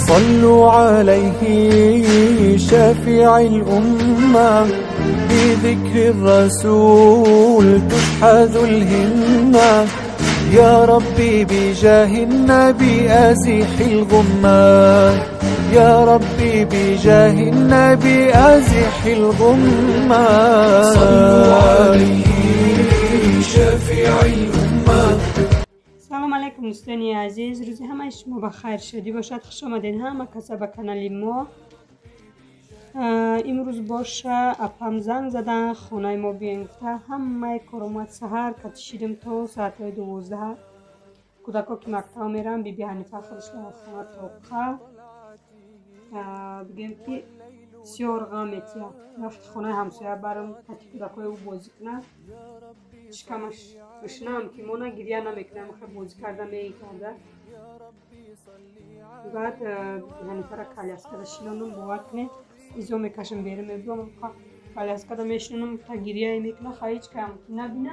صلوا عليه شافع الأمة بذكر الرسول تشحذ الهمة يا ربي بجاه النبي أزح الغمة يا ربي بجاه النبي أزح الغمة صلوا عليه شافع الأمة. سلام علیکم دوستان عزیز، روز همه شما بخیر شدی باشد. خوش آمدین همه کسا به کانال ما. امروز باشه اپم زنگ زدن خونه ما بیاین گفته همه کارامات سحر کشیدیم تا ساعت 12. کودکا که مکتب میرن بی حنیفه خودش به خونه توقع بگیم که سیار غامتیا رفت خونه همسایه برام حتی کودکای او بازی کنن شکمش بشنم که مونا گریه نمیکنم خیلی بازی کرده میکرده. بعد حنیفه را کالیاسکا شیلانم باور کنه ایزو میکشم بیرم میبرم کالیاسکا میشنم تا گریه میکنه هیچ کم نبینه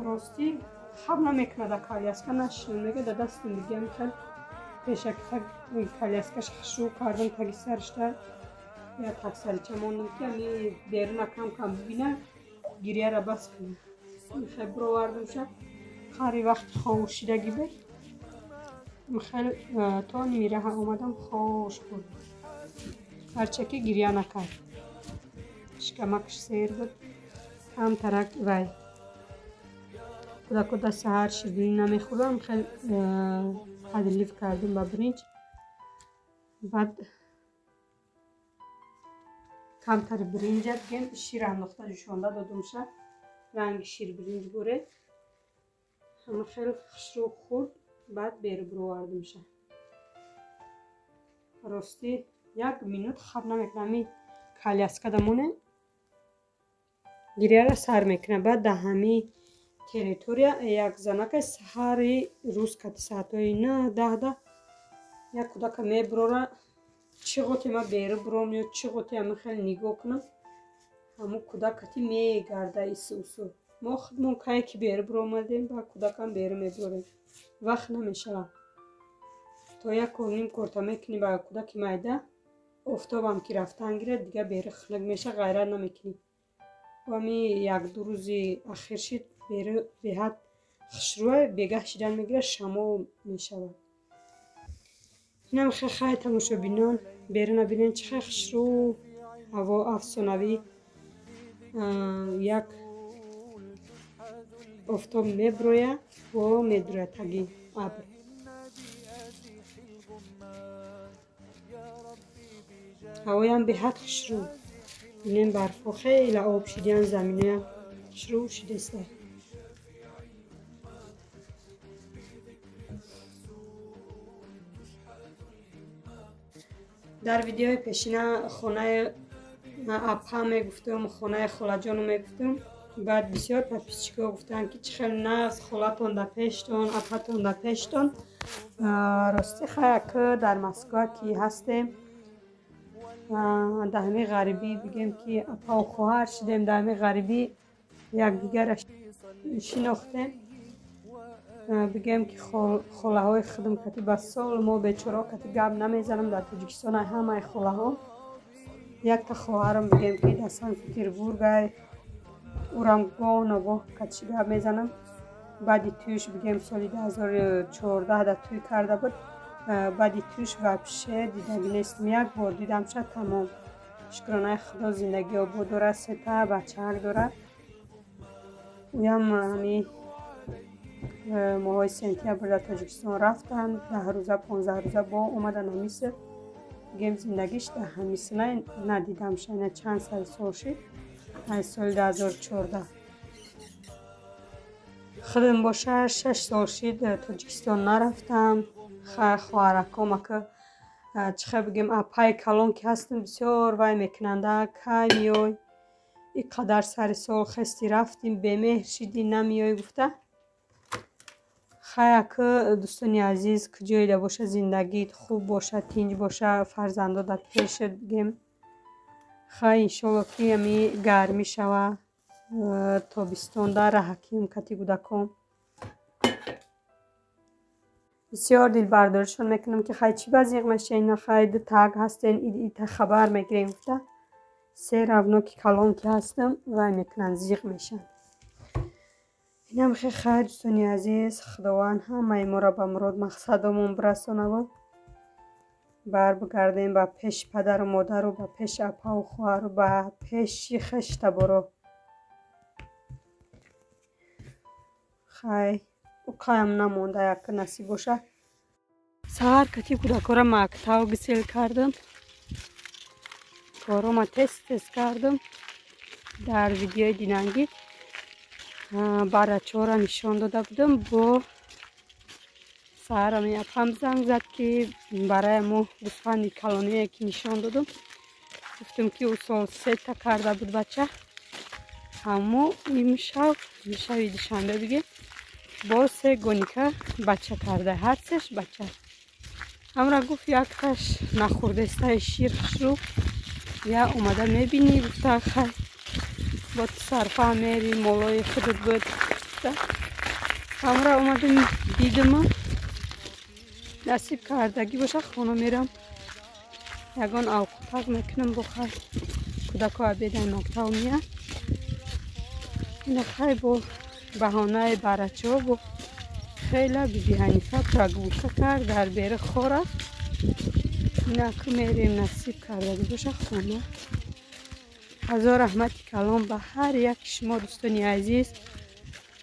راستی خب نمیکنه در کالیاسکا نشنم میگه در دست میگم خیلی پیشک کالیاسکاش خشو کردم تاگی سرش در یا تاکسلیچه موندم که می بیرون کم کم ببینه گریه را بس کنه. خیلی برو وردم شد خیلی وقت خوشیدگی بود. خیلی تا نیمیره ها اومدم خوش بود هرچه که گریه نکرد شکمکش سیر بود هم ترک وی کودکو در سهر شیرینی نمیخورم. خیلی تدلیف کردیم با برنج بعد کمتر برنج بگیم شیر انداخته جوشانده دادم شد رنگ شیر برنج بوره همه خیلی خشرو خورد. بعد بیرو برو وردم شد راستی یک مینوت خواب نمیکنم کالیاسکا دمونه گریه را سر میکنه. بعد ده همی تریتوریا یک زنک سهری روز کتی ساعتای نه ده یک کودک میبروره چی غوطی ما بیرو بروم یا چی غوطی همه خیلی نگاه کنم همون کودک کتی میگرده ایسو اوسو ما خودمون که که بیرو برومدیم با کودک هم بیرو میبریم وقت نمیشه تا یک کنیم کرتا میکنی با کودک مایده افتاب هم که رفتن گیره دیگه بیرو خلق میشه غیره نمیکنی و همی یک دو روزی اخیر شد بیرو به حد خشروه بیگه شدن میگیره شما میشود. اینم خیلی تماشا بینان بیرون نبینن چه خشرو هوا افسانوی یک افتاب میبرویه و میدرویه تگی ابر هوای هم به حد خشرو بینیم برفا خیلی آب شدیان زمینه خشرو شده است. در ویدیوی پیشینه خونه اپا میگفتم خونه خالجان میگفتم بعد بسیار پاپیچکا گفتن که چه خیلی ناز خالتون در پیشتون اپاتون در پیشتون. راستی خیلی که در مسکو که هستیم در همه غریبی بگیم که اپا و خواهر شدیم در همه غریبی یک دیگر شناختیم بگیم که خاله های خودم کتی به سال ما بیچارا کتی گپ نمیزنم در تاجیکستان همه خاله ها یک تا خواهرم بگیم که در سنت پترزبورگ اورمگان و کتی گپ میزنم بعدی توش بگیم سالی 2014 در توی کرده بود بعدی توش وپشه دیدگی نیستم یک بار دیدم شد تمام شکرانه خدا زندگی آباد داره سه تا بچه داره اویم همی ماهای سنتیبر در تاجیکستان رفتن 10 روزه 15 روزه با اومدن همیسه بگیم زندگیش در همیسه ندیدم شد چند سال شد از سال 2014 خودم باشه 6 سال شد تاجیکستان نرفتم. خواهرکام که چه بگیم اپای کلان که هستم بسیار وای میکننده که میای اینقدر سر سال خستی رفتیم به مهر شدی نمیای گفته خیلی که دوستانی عزیز کجایی باشه زندگیت خوب باشه تینج باشه فرزنده در پیشت بگیم خیلی انشالله که همی گرمی شوه تابستان در حکیم کتی کودکان بسیار دلبردارشون میکنم که خیلی چی بازیق میشه، خیلی تاگ هستن، ایتا خبر میگیریم گفته سه روناکی کلان که هستم و میکنن زیغ میشن. اینم خیلی دوستانی عزیز، خداوند همه ما را به مراد مقصدمون برسانه و بر بگردیم به پیش پدر و مادر و به پیش اپا و خواهر و به پیش خشت برو. خیلی او قایم نمونده یک نصیب باشه. سهر کتی کودکارا مکتب گسیل کردم، کارو ما تست کردم در ویدیوی دیننگی بچه ها را نشان داده بودم. با سهر همی اپم زنگ زد که برای ما گوسفند کلانی که نشان دادم، گفتم که او سال 3 تا کرده بود بچه، اما امشب دوشنبه دیگه با 3 گونیکا بچه کرده، هر سهش بچه. همراه گفت یک تاش نخورده است شیرش رو یا اومده میبینی گفته خیلی با صرفه میری مولای خودت بود. همراه اومدم دیدم نصیب کردگی باشه خانه میرم یگان اوقات میکنم بخیر کودکا بیدن مکتب میاد. این خیلی با بهانه برچه ها با خیلی بیبی حنیفه پرگوکه کرد در بیر خوره. اینا که میریم نصیب کردگی باشه خانه. هزار رحمت کلام به هر یک شما دوستانی عزیز.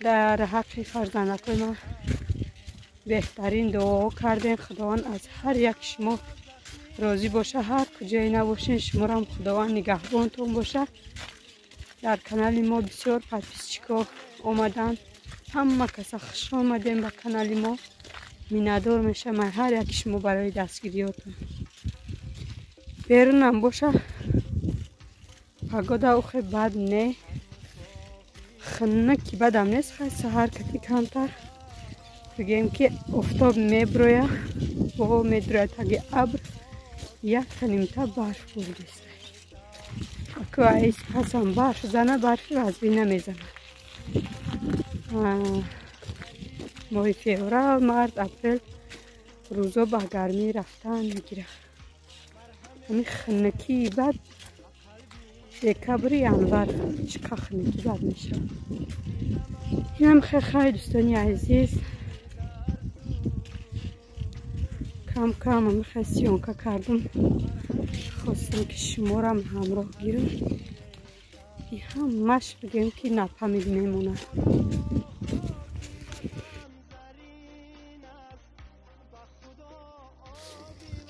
در حق فرزندکای ما بهترین دعا کردین. خداوند از هر یک شما راضی باشه، هر کجای نباشین شما را هم خداوند نگهبانتون باشه. در کانال ما بسیار پادپیسچیکا آمدن، همه کسا خوش آمدین به کانال ما، میندار میشه من هر یک شما برای دستگیریاتون. بیرون هم باشه پگاده او خیلی بد نه، خنکی بدم نیست، خیلی سهر کتی کمتر بگیم که افتاب میبرویه و میدرویه تاگه ابر یک تنیمتا برف بوده است. اکو ایس پسم برف زنه برفی از بینه میزنه. ماه فوریه مارس اپریل روزا با گرمی رفتن میگیره. همین خنکی بد دکبر ینور چقدر خنکی بد میشه. این هم خیلی دوستانی عزیز کم کم هم خیلی سیانکه کردم، خواستم که شما را همراه گیرم. این همش بگیم که نفهمید میمونه.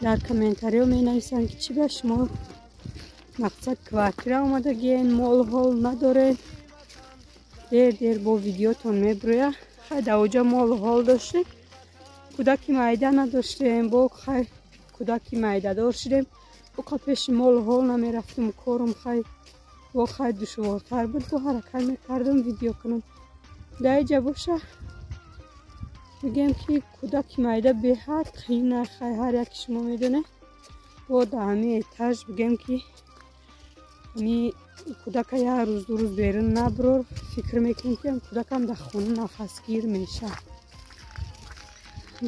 در کامنتاری ها می نویسن که چی به شما مقصد کوارتیره آمده گین مال حال نداره، دیر با ویدیوتون میبرویه. خیلی دوجا مال حال داشته، کودکی معده نداشتیم، با خیلی کودکی معده دار شدیم، با پیش مال حال نمی رفتم، کارم خیلی با خیلی دشوارتر بود، با حرکت میکردم ویدیو کنم. در اینجا باشه بگیم که کودک معده به حد خیلی خیلی هر یک شما میدونه. با در همه اتاج بگیم که همی کودک یه روز دو روز بیرون نبرور، فکر میکنم که هم کودک هم در خونه نفسگیر میشه.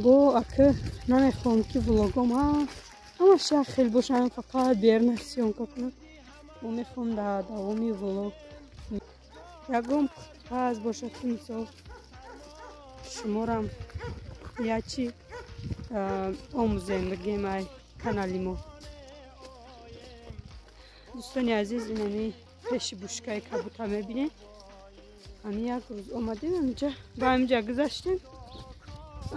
با اکه نمیخوام که ولاگام همه شخ خیلی باشن فقط بیرون سیون کنم و میخوام در دوامی ولاگ یکم پاز باشه که مثال شما را یا چی آموزیم بگیم ای کانالی ما. دوستانی عزیز اینمی پیش بوشکای کبوتر میبینید. همی یک روز آمدیم اینجا با اینجا گذاشتیم،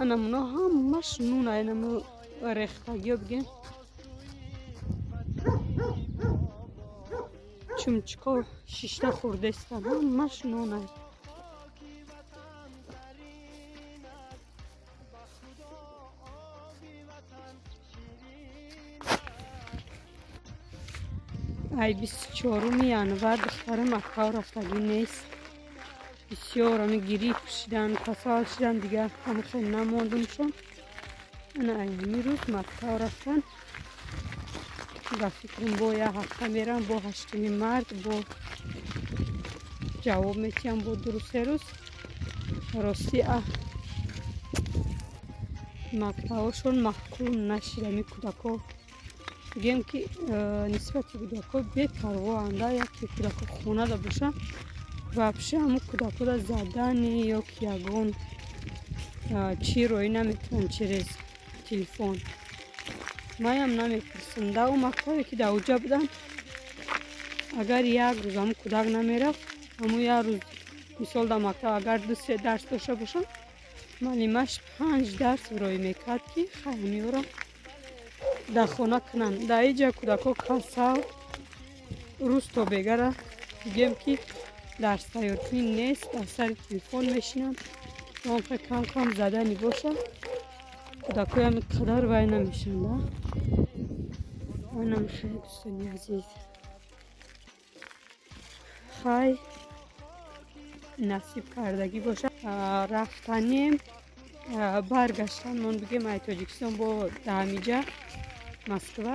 انمونا همش نون اینمو ریختگی ها بگیم چمچکا شیشته خورده استن همش نون های. ای 24 ینور دخترم اکا رفتگی نیست، بسیار همی گیری کشیدن کسال شدن دیگه همه خیلی نماندم شون. انا ایمی روز مکتب رفتن و فکرم با یه هفته میرم با 8 مرد با جواب میتیم با 2 روز 3 روز راستی мактаъҳошон маҳкум нашидами кӯдако гем ки нисбати кӯдако бепарвоанда яке кӯдако хонада боша вообще ҳамун кӯдакода задани ё ки ягон чӣ рӯӣ наметавонанд через телефон маям намепурсам дар он мактабе ки дар оҷа будам агар як рӯз ҳамун кӯдак намерафт ҳамун як рӯз мисол дар мактаб агар 2-3 дарс дошта бошам маълимаш 5 дарс рӯӣ мекард ки хай ҳамиёро дар хона кунанд дар инҷа кӯдако касал рӯз то бегара гем ки дарс тайёркунӣ нест дар сари телефон мешинанд онқа кам кам задани боша кӯдакоям қадар вай намешанда манам хеле дӯстони азиз хай насиб кардагӣ боша рафтанем баргаштан мон бигем ай Тоҷикистон бо даҳамиҷа Москва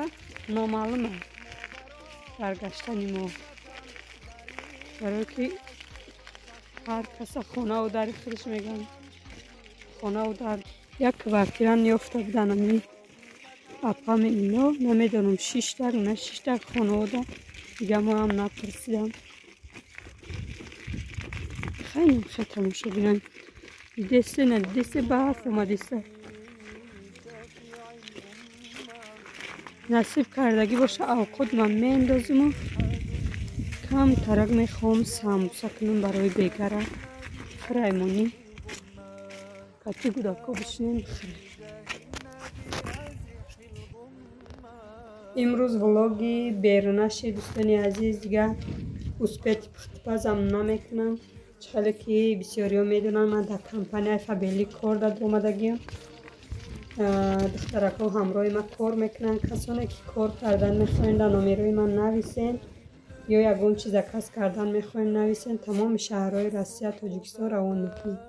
номаълум аст баргаштани мо барое ки ҳар каса хонаву дари худаш мегӯянд хонаву дар як квартира ёфта буданами апами ино намедонам 6 дар на 6 дар хонавода дига моам напурсидам хайнам хе тамошо бинам дидесе надидесе ба ҳарф омадеса насиб кардагӣ боша авқот ман меандозиму кам тарак мехоҳам самбуса кунам барои бегара фираймонӣ кати кӯдако бишинем бихӯрем имрӯз влоги берунаши дӯстони азиз дига успети пухтипазам намекунам чхеле ки бисёриҳо медонанд ман дар компанияи Фабели кор дод омадагиам духтарако ҳамроҳи ман кор мекунанд касоне ки кор кардан мехоҳанд дар номерои ман нависен ё ягон чиза касб кардан мехоҳанд нависен тамоми шаҳрҳои Россия Тоҷикистон равон мекунам